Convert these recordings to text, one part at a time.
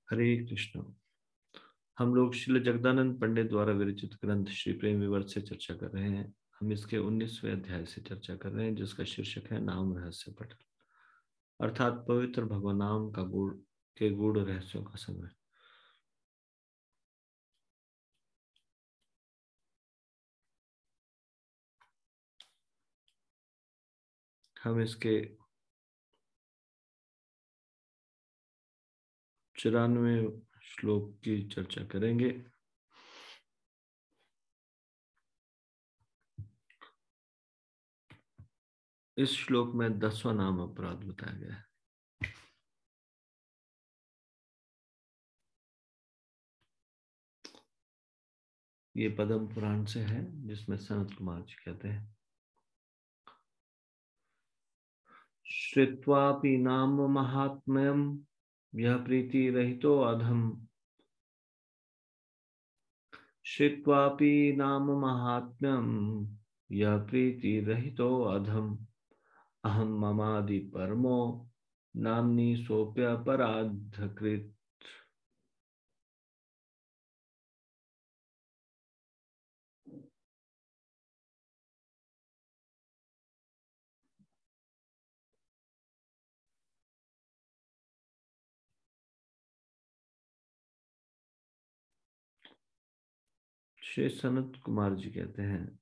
हरे कृष्ण। हम लोग श्रील जगदानंद पंडित द्वारा विरचित ग्रंथ श्री प्रेम विवर्त से चर्चा कर रहे हैं। हम इसके 19वें अध्याय से चर्चा कर रहे हैं, जिसका शीर्षक है नाम रहस्य पटल, अर्थात पवित्र भगवान नाम का गूढ़ रहस्यों का संग्रह। हम इसके 94 श्लोक की चर्चा करेंगे। इस श्लोक में 10वां नाम अपराध बताया गया है। ये पद्म पुराण से है, जिसमें सनत कुमार जी कहते हैं, श्रुत्वापि नाम महात्म्यम यह प्रीति रहितो अधम, श्रुत्वापि नाम महात्म्यम यह प्रीति रहितो अधम, अहम ममादि परमो नामनी सोप्यपराधकृत। श्री सनत कुमार जी कहते हैं,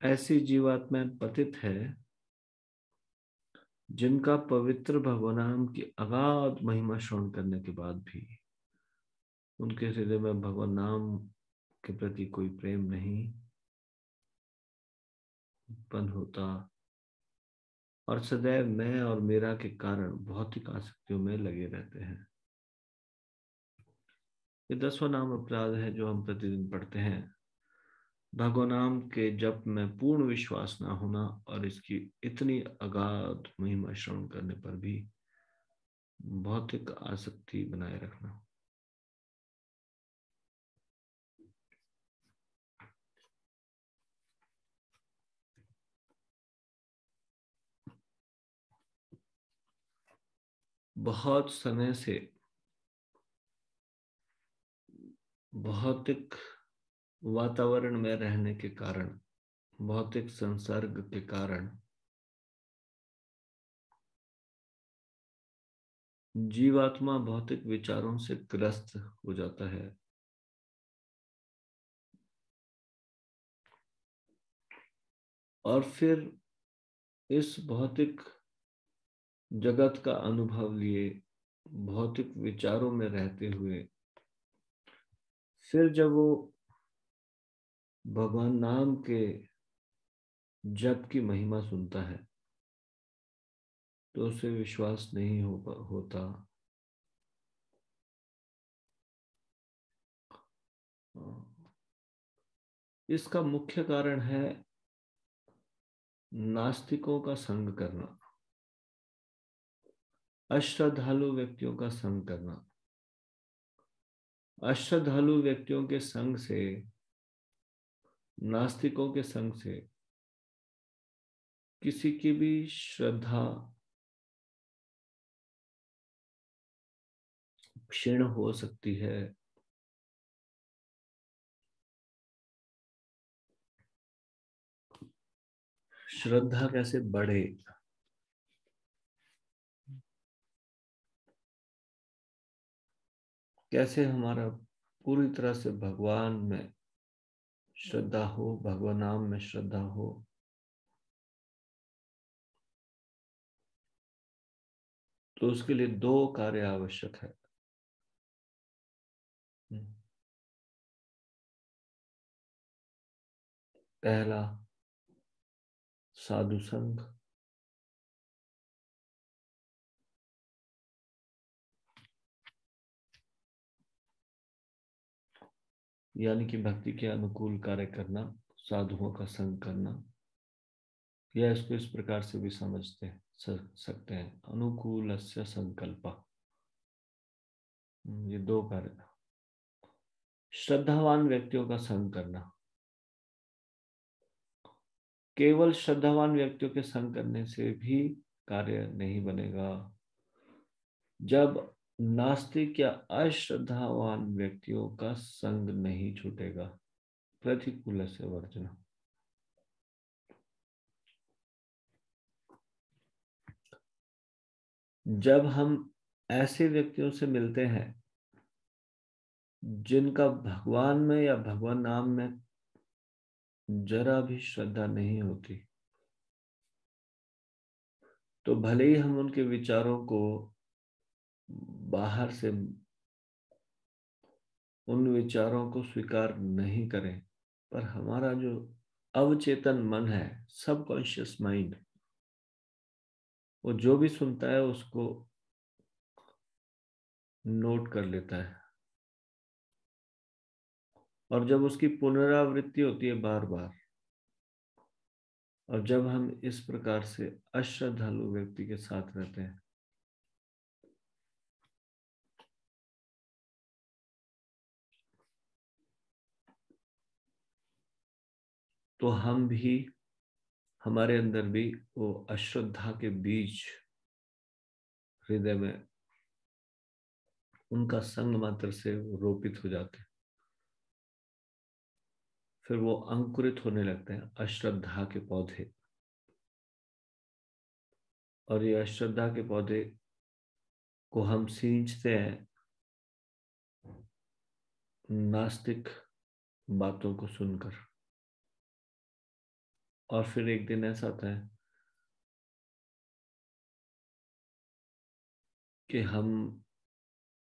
ऐसी जीवात्माएं पतित है जिनका पवित्र भगवान की अगाध महिमा श्रवण करने के बाद भी उनके हृदय में भगवान नाम के प्रति कोई प्रेम नहीं उत्पन्न होता, और सदैव मैं और मेरा के कारण भौतिक आसक्तियों में लगे रहते हैं। ये 10वां नाम अपराध है जो हम प्रतिदिन पढ़ते हैं। भगवान नाम के जप में पूर्ण विश्वास ना होना और इसकी इतनी अगाध महिमा श्रवण करने पर भी भौतिक आसक्ति बनाए रखना। बहुत समय से भौतिक वातावरण में रहने के कारण, भौतिक संसर्ग के कारण जीवात्मा भौतिक विचारों से ग्रस्त हो जाता है और फिर इस भौतिक जगत का अनुभव लिए भौतिक विचारों में रहते हुए फिर जब वो भगवान नाम के जप की महिमा सुनता है तो उसे विश्वास नहीं होता। इसका मुख्य कारण है नास्तिकों का संग करना, अश्रद्धालु व्यक्तियों का संग करना। अश्रद्धालु व्यक्तियों के संग से, नास्तिकों के संग से किसी की भी श्रद्धा क्षीण हो सकती है। श्रद्धा कैसे बढ़े, कैसे हमारा पूरी तरह से भगवान में श्रद्धा हो, भगवान नाम में श्रद्धा हो, तो उसके लिए 2 कार्य आवश्यक है। पहला, साधु संग, यानी कि भक्ति के अनुकूल कार्य करना, साधुओं का संग करना, या इसको इस प्रकार से भी समझते सकते हैं, अनुकूलस्य संकल्प। ये 2 कार्य। श्रद्धावान व्यक्तियों का संग करना, केवल श्रद्धावान व्यक्तियों के संग करने से भी कार्य नहीं बनेगा। जब नास्तिक या अश्रद्धावान व्यक्तियों का संग नहीं छूटेगा। प्रतिकूल से वर्जना। जब हम ऐसे व्यक्तियों से मिलते हैं जिनका भगवान में या भगवान नाम में जरा भी श्रद्धा नहीं होती, तो भले ही हम उनके विचारों को बाहर से, उन विचारों को स्वीकार नहीं करें, पर हमारा जो अवचेतन मन है, सबकॉन्शियस माइंड, वो जो भी सुनता है उसको नोट कर लेता है, और जब उसकी पुनरावृत्ति होती है बार बार, और जब हम इस प्रकार से अश्रद्धालु व्यक्ति के साथ रहते हैं, तो हम भी, हमारे अंदर भी वो अश्रद्धा के बीज हृदय में उनका संग मात्र से रोपित हो जाते हैं। फिर वो अंकुरित होने लगते हैं अश्रद्धा के पौधे, और ये अश्रद्धा के पौधे को हम सींचते हैं नास्तिक बातों को सुनकर। और फिर एक दिन ऐसा आता है कि हम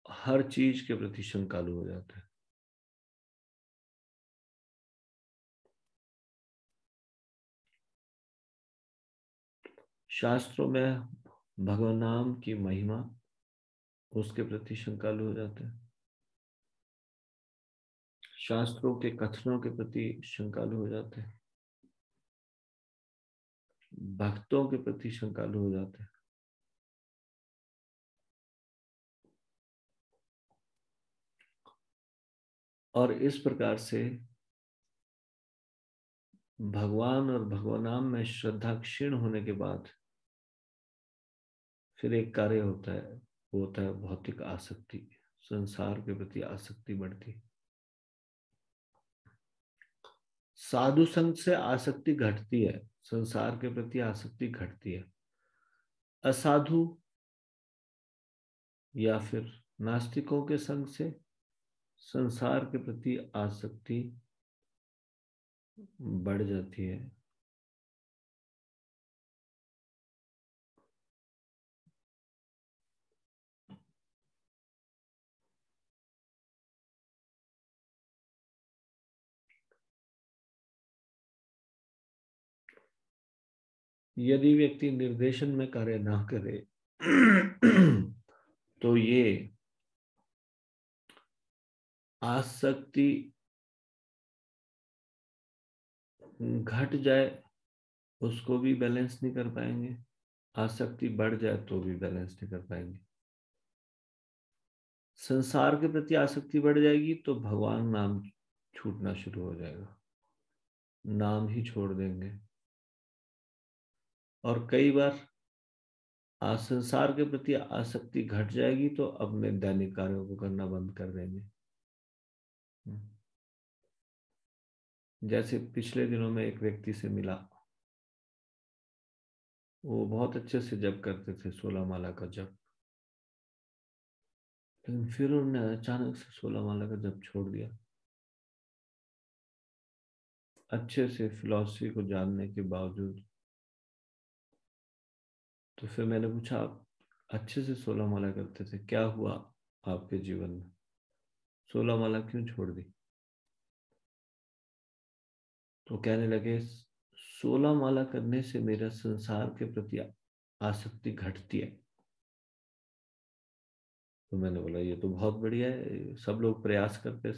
हर चीज के प्रति शंकालु हो जाते हैं। शास्त्रों में भगवान नाम की महिमा, उसके प्रति शंकालु हो जाते हैं। शास्त्रों के कथनों के प्रति शंकालु हो जाते हैं। भक्तों के प्रति शंकालु हो जाते हैं। और इस प्रकार से भगवान और भगवान नाम में श्रद्धा क्षीण होने के बाद फिर एक कार्य होता है, वो होता है भौतिक आसक्ति। संसार के प्रति आसक्ति बढ़ती। साधु संग से आसक्ति घटती है, संसार के प्रति आसक्ति घटती है। असाधु या फिर नास्तिकों के संग से संसार के प्रति आसक्ति बढ़ जाती है। यदि व्यक्ति निर्देशन में कार्य ना करे तो ये आसक्ति घट जाए उसको भी बैलेंस नहीं कर पाएंगे, आसक्ति बढ़ जाए तो भी बैलेंस नहीं कर पाएंगे। संसार के प्रति आसक्ति बढ़ जाएगी तो भगवान नाम छूटना शुरू हो जाएगा, नाम ही छोड़ देंगे। और कई बार संसार के प्रति आसक्ति घट जाएगी तो अपने दैनिक कार्यों को करना बंद कर देंगे। जैसे पिछले दिनों में एक व्यक्ति से मिला, वो बहुत अच्छे से जप करते थे, 16 माला का जप, लेकिन फिर उन्होंने अचानक से 16 माला का जप छोड़ दिया। अच्छे से फिलॉसफी को जानने के बावजूद। तो फिर मैंने पूछा, आप अच्छे से 16 माला करते थे, क्या हुआ आपके जीवन में, 16 माला क्यों छोड़ दी? तो कहने लगे, 16 माला करने से मेरा संसार के प्रति आसक्ति घटती है। तो मैंने बोला ये तो बहुत बढ़िया है, सब लोग प्रयास करते हैं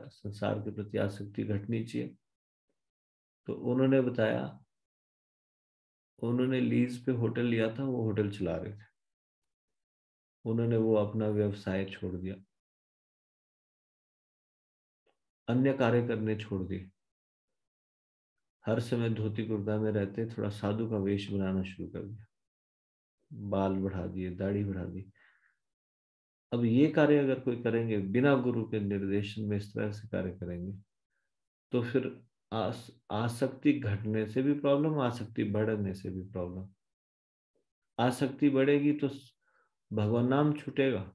संसार के प्रति आसक्ति घटनी चाहिए। तो उन्होंने बताया, उन्होंने लीज पे होटल लिया था, वो होटल चला रहे थे, उन्होंने वो अपना व्यवसाय छोड़ दिया, अन्य कार्य करने छोड़ दिए, हर समय धोती कुर्ता में रहते, थोड़ा साधु का वेश बनाना शुरू कर दिया। बाल बढ़ा दिए, दाढ़ी बढ़ा दी। अब ये कार्य अगर कोई करेंगे बिना गुरु के निर्देशन में, इस तरह से कार्य करेंगे, तो फिर आसक्ति घटने से भी प्रॉब्लम, आसक्ति बढ़ने से भी प्रॉब्लम। आसक्ति बढ़ेगी तो भगवान नाम छूटेगा,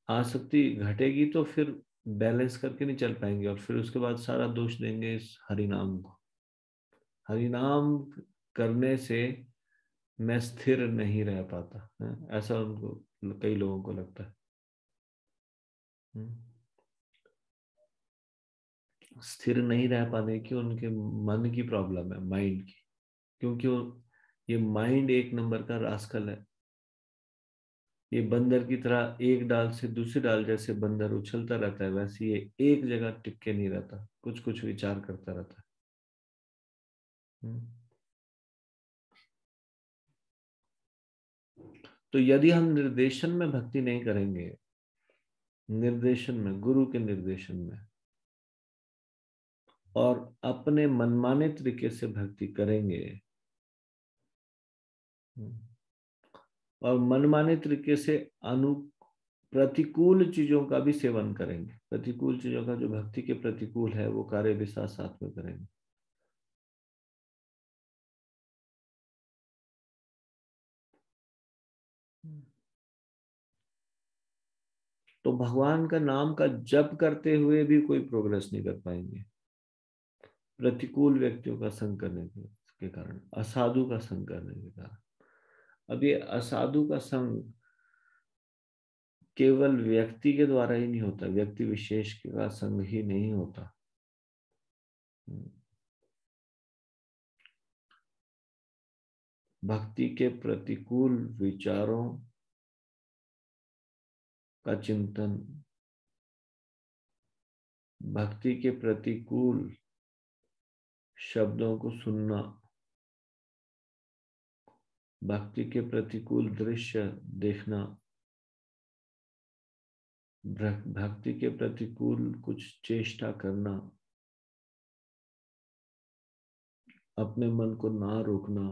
आसक्ति घटेगी तो फिर बैलेंस करके नहीं चल पाएंगे, और फिर उसके बाद सारा दोष देंगे इस हरिनाम को। हरिनाम करने से मैं स्थिर नहीं रह पाता है, ऐसा उनको, कई लोगों को लगता है। स्थिर नहीं रह पाने की उनके मन की प्रॉब्लम है, माइंड की। क्योंकि ये माइंड एक नंबर का रास्कल है। ये बंदर की तरह एक डाल से दूसरी डाल, जैसे बंदर उछलता रहता है, वैसे ये एक जगह टिक के नहीं रहता, कुछ कुछ विचार करता रहता है। तो यदि हम निर्देशन में भक्ति नहीं करेंगे, निर्देशन में, गुरु के निर्देशन में, और अपने मनमाने तरीके से भक्ति करेंगे, और मनमाने तरीके से प्रतिकूल चीजों का भी सेवन करेंगे, प्रतिकूल चीजों का जो भक्ति के प्रतिकूल है वो कार्य भी साथ साथ में करेंगे, तो भगवान का नाम का जप करते हुए भी कोई प्रोग्रेस नहीं कर पाएंगे। प्रतिकूल व्यक्तियों का संग करने के कारण, असाधु का संग करने के कारण। अब ये असाधु का संग केवल व्यक्ति के द्वारा ही नहीं होता, व्यक्ति विशेष का संग ही नहीं होता। भक्ति के प्रतिकूल विचारों का चिंतन, भक्ति के प्रतिकूल शब्दों को सुनना, भक्ति के प्रतिकूल दृश्य देखना, भक्ति के प्रतिकूल कुछ चेष्टा करना, अपने मन को ना रोकना,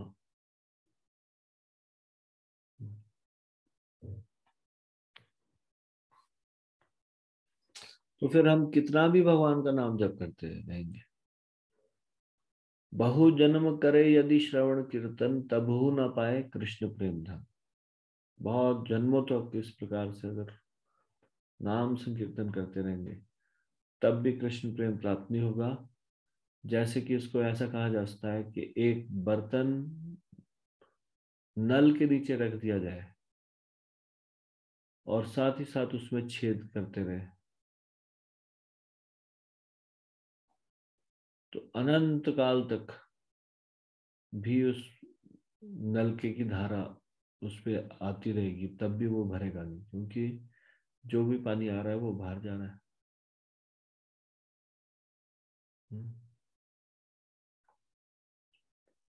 तो फिर हम कितना भी भगवान का नाम जप करते रहेंगे। बहु जन्म करे यदि श्रवण कीर्तन, तबहु न पाए कृष्ण प्रेम धन। बहुत जन्मों तक इस प्रकार से अगर नाम संकीर्तन करते रहेंगे, तब भी कृष्ण प्रेम प्राप्त नहीं होगा। जैसे कि इसको ऐसा कहा जा सकता है कि एक बर्तन नल के नीचे रख दिया जाए और साथ ही साथ उसमें छेद करते रहे, तो अनंत काल तक भी उस नलके की धारा उस पर आती रहेगी, तब भी वो भरेगा नहीं, क्योंकि जो भी पानी आ रहा है वो बाहर जा रहा है।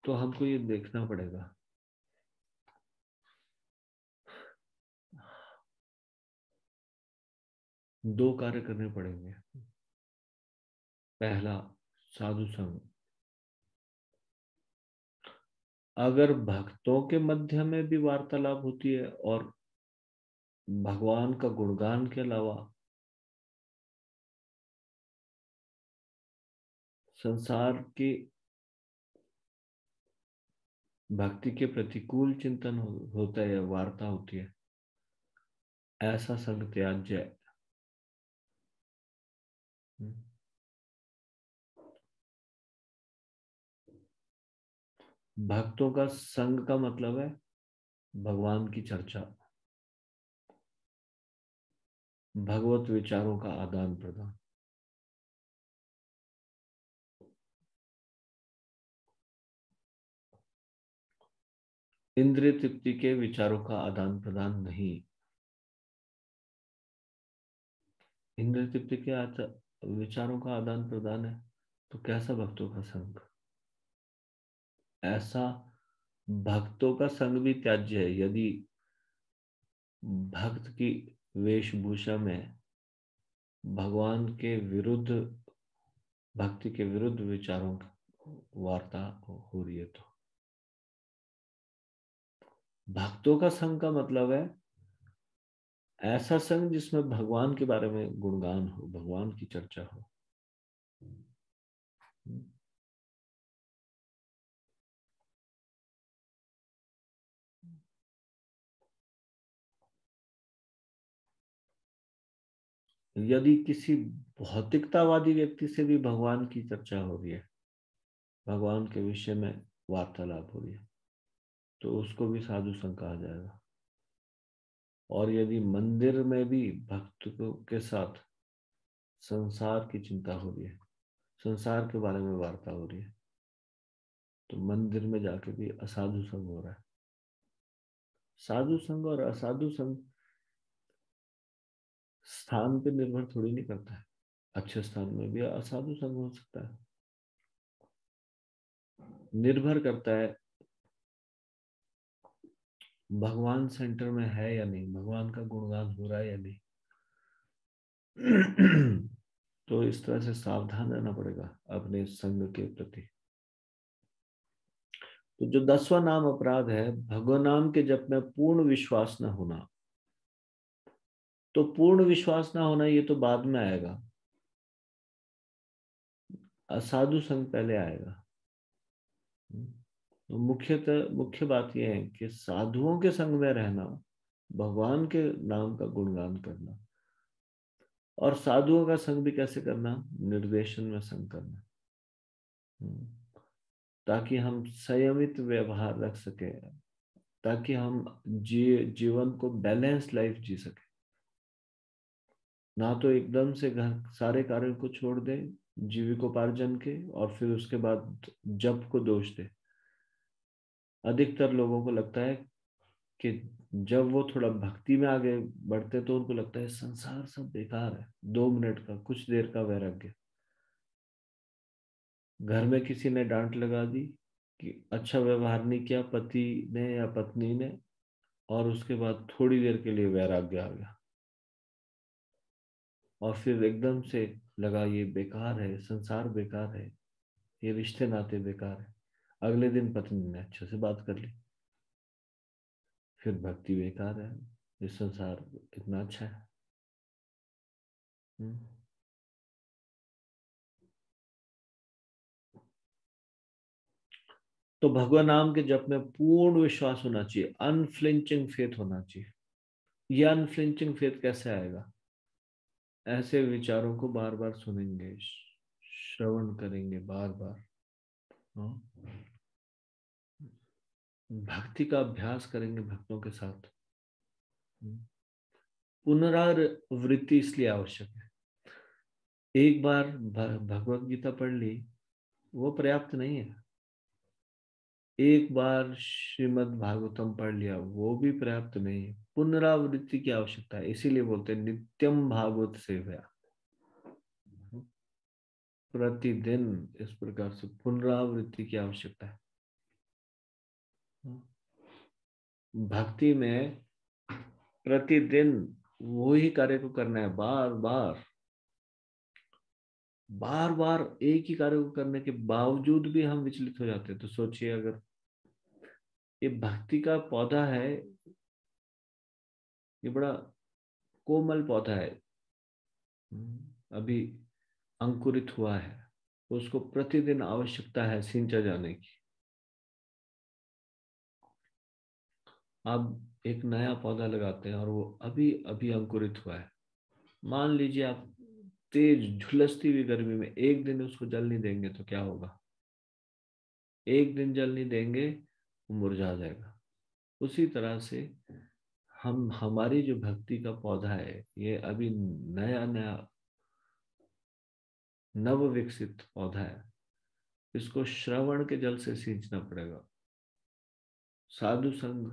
तो हमको ये देखना पड़ेगा। दो कार्य करने पड़ेंगे। पहला, साधु संग। अगर भक्तों के मध्य में भी वार्तालाप होती है और भगवान का गुणगान के अलावा संसार की भक्ति के प्रतिकूल चिंतन होता है, वार्ता होती है, ऐसा संग त्याज्य है। भक्तों का संग का मतलब है भगवान की चर्चा, भगवत विचारों का आदान प्रदान। इंद्रिय तृप्ति के विचारों का आदान प्रदान नहीं। इंद्रिय तृप्ति के विचारों का आदान प्रदान है तो कैसा भक्तों का संग? ऐसा भक्तों का संग भी त्याज्य है यदि भक्त की वेशभूषा में भगवान के विरुद्ध, भक्ति के विरुद्ध विचारों की वार्ता हो रही है तो। भक्तों का संग का मतलब है ऐसा संग जिसमें भगवान के बारे में गुणगान हो, भगवान की चर्चा हो। यदि किसी भौतिकतावादी व्यक्ति से भी भगवान की चर्चा हो रही है, भगवान के विषय में वार्तालाप हो रही है, तो उसको भी साधु संग कहा जाएगा। और यदि मंदिर में भी भक्तों के साथ संसार की चिंता हो रही है, संसार के बारे में वार्ता हो रही है, तो मंदिर में जाके भी असाधु संग हो रहा है। साधु संग और असाधु संग स्थान पे निर्भर थोड़ी नहीं करता है। अच्छे स्थान में भी असाधु संग हो सकता है। निर्भर करता है भगवान सेंटर में है या नहीं, भगवान का गुणगान हो रहा है या नहीं। तो इस तरह से सावधान रहना पड़ेगा अपने संग के प्रति। तो जो 10वां नाम अपराध है, भगवान नाम के जप में पूर्ण विश्वास न होना। तो पूर्ण विश्वास ना होना ये तो बाद में आएगा, असाधु संग पहले आएगा। तो मुख्य बात यह है कि साधुओं के संग में रहना, भगवान के नाम का गुणगान करना। और साधुओं का संग भी कैसे करना? निर्देशन में संग करना, ताकि हम संयमित व्यवहार रख सके, ताकि हम जीवन को बैलेंस लाइफ जी सके। ना तो एकदम से घर सारे कार्यों को छोड़ दे जीविकोपार्जन के और फिर उसके बाद जप को दोष दे। अधिकतर लोगों को लगता है कि जब वो थोड़ा भक्ति में आगे बढ़ते तो उनको लगता है संसार सब बेकार है, 2 मिनट का, कुछ देर का वैराग्य। घर में किसी ने डांट लगा दी कि अच्छा व्यवहार नहीं किया पति ने या पत्नी ने, और उसके बाद थोड़ी देर के लिए वैराग्य आ गया, और फिर एकदम से लगा ये बेकार है, संसार बेकार है, ये रिश्ते नाते बेकार है। अगले दिन पत्नी ने अच्छे से बात कर ली, फिर भक्ति बेकार है, ये संसार इतना अच्छा है। हम्म। तो भगवान नाम के जप में पूर्ण विश्वास होना चाहिए, अनफ्लिंचिंग फेथ होना चाहिए। यह अनफ्लिंचिंग फेथ कैसे आएगा? ऐसे विचारों को बार बार सुनेंगे, श्रवण करेंगे बार बार, भक्ति का अभ्यास करेंगे भक्तों के साथ। पुनरावृत्ति इसलिए आवश्यक है। एक बार भगवत गीता पढ़ ली वो पर्याप्त नहीं है, एक बार श्रीमद् भागवतम पढ़ लिया वो भी पर्याप्त नहीं है, पुनरावृत्ति की आवश्यकता है। इसीलिए बोलते हैं नित्यम भागवत सेवया, प्रतिदिन इस प्रकार से पुनरावृत्ति की आवश्यकता है। भक्ति में प्रतिदिन वही कार्य को करना है, बार बार बार बार एक ही कार्य को करने के बावजूद भी हम विचलित हो जाते हैं। तो सोचिए अगर ये भक्ति का पौधा है, ये बड़ा कोमल पौधा है, अभी अंकुरित हुआ है, उसको प्रतिदिन आवश्यकता है सिंचा जाने की। अब एक नया पौधा लगाते हैं और वो अभी अभी अंकुरित हुआ है, मान लीजिए आप तेज झुलसती हुई गर्मी में एक दिन उसको जल नहीं देंगे तो क्या होगा? एक दिन जल नहीं देंगे वो मुरझा जाएगा। उसी तरह से हम हमारी जो भक्ति का पौधा है ये अभी नया नया नव विकसित पौधा है, इसको श्रवण के जल से सींचना पड़ेगा। साधु संग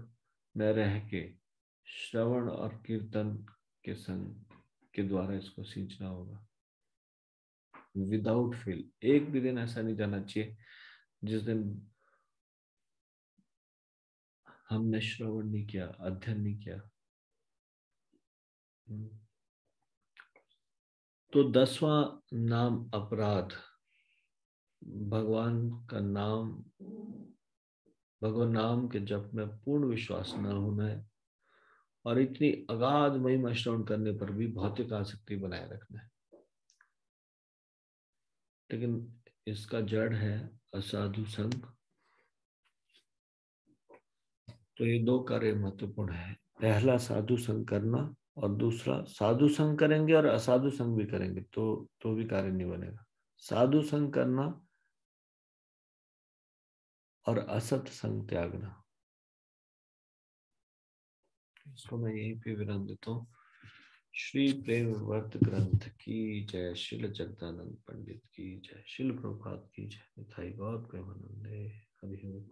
में रह के श्रवण और कीर्तन के संग के द्वारा इसको सींचना होगा, विदाउट फेल। एक भी दिन ऐसा नहीं जाना चाहिए जिस दिन हमने श्रवण नहीं किया, अध्ययन नहीं किया। तो 10वां नाम अपराध, भगवान का नाम भगवान नाम के जप में पूर्ण विश्वास न होना है और इतनी अगाध महिमा श्रवण करने पर भी भौतिक आसक्ति बनाए रखना है। लेकिन इसका जड़ है असाधु संग। तो ये दो कार्य महत्वपूर्ण है। पहला साधु संग करना और दूसरा साधु संग करेंगे और असाधु संग भी करेंगे तो भी कार्य नहीं बनेगा। साधु संग करना और असत संग त्यागना। इसको मैं यहीं पे विराम देता हूँ। श्री प्रेम व्रत ग्रंथ की जय। श्रील जगदानंद पंडित की जय। श्रील प्रभुपाद की जय। मिथाई गौर प्रेमानंदे। हरि हरि।